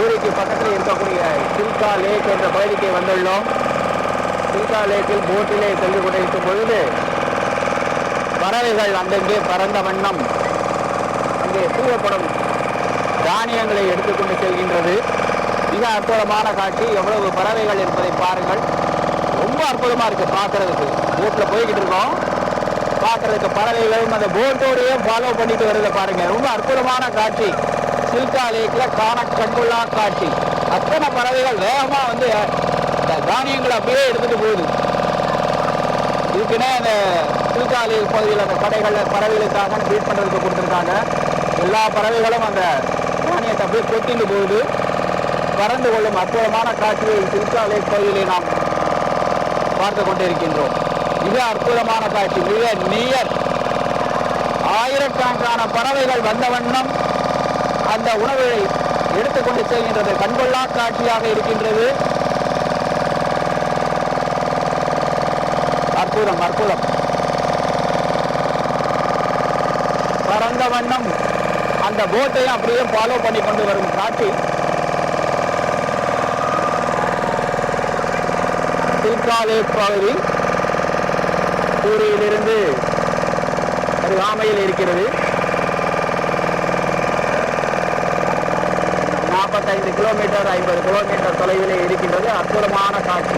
பூரிக்கு பக்கத்தில் இருக்கக்கூடிய சில்கா லேக் என்ற பகுதிக்கு வந்துள்ளோம். சில்கா லேக்கில் போட்டிலே சென்று கொண்டிருக்கும் பொழுது பறவைகள் அங்கங்கே பறந்த வண்ணம் அங்கே தூவப்படும் தானியங்களை எடுத்துக்கொண்டு செல்கின்றது. மிக அற்புதமான காட்சி. எவ்வளவு பறவைகள் இருப்பதை பாருங்கள். ரொம்ப அற்புதமா இருக்கு பார்க்கறதுக்கு. போட்ல போய்கிட்டு இருக்கோம், பார்க்கறதுக்கு பறவைகளும் அந்த போட்டோடையே ஃபாலோ பண்ணிட்டு வருது பாருங்க. ரொம்ப அற்புதமான காட்சி. சில்கா லேக்ல காண கண்கொள்ளா காட்சி. அத்தனை பறவைகள் வேகமா வந்து இந்த தானியங்களை அப்படியே எடுத்துட்டு போகுது. இதுக்குன்னே அந்த சில்கா லேக் பகுதியில் அந்த கடைகளில் பறவைகளுக்காக ட்ரீட் பண்ணுறதுக்கு கொடுத்துருக்காங்க. எல்லா பறவைகளும் அந்த தானியத்தை அப்படியே கொத்திட்டு போகுது. பறந்து கொள்ளும் அற்புதமான காட்சியை சில்கா லேக் பகுதியிலே நாம் பார்த்து கொண்டிருக்கின்றோம். மிக அற்புதமான காட்சி, மிக நியர். ஆயிரக்கணக்கான பறவைகள் வந்த வண்ணம் அந்த உணவை எடுத்துக்கொண்டு செல்கின்றது. கண்கொள்ளா காட்சியாக இருக்கின்றது. அற்புதம் அற்புதம். பறந்த வண்ணம் அந்த போட்டையும் அப்படியே ஃபாலோ பண்ணி கொண்டு வரும் காட்சி. சில்கா லேக் பகுதி பூரியிலிருந்து அருகாமையில் இருக்கிறது. 45 கிலோமீட்டர் 50 கிலோமீட்டர் தொலைவிலே இருக்கின்றது. அற்புதமான காட்சி.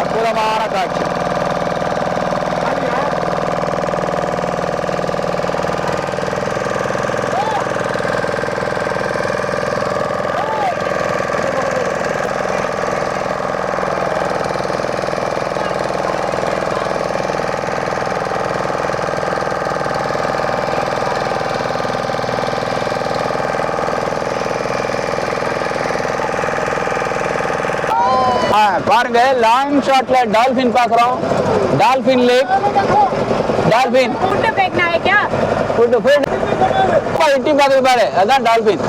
அற்புதமான காட்சி. பாருங்க, லாங் ஷாட்ல டால்பின் பாக்குறோம். டால்பின் லேக். டால்பின் எட்டி பாக்குது பாரு, அதான் டால்பின்.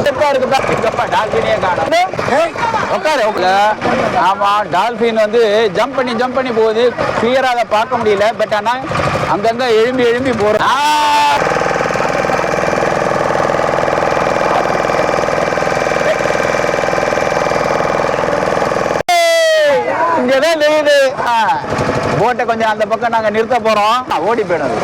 டால்பினே காணும். உட்காரு. ஆமா, டால்பின் வந்து ஜம்ப் பண்ணி போகுது. கிளியரா அதை பார்க்க முடியல. பட் ஆனா அங்கங்க எழும்பி போறோம். இங்கதான் தெரியுது. போட்டை கொஞ்சம் அந்த பக்கம் நாங்க நிறுத்த போறோம். ஓடி போயிடும்.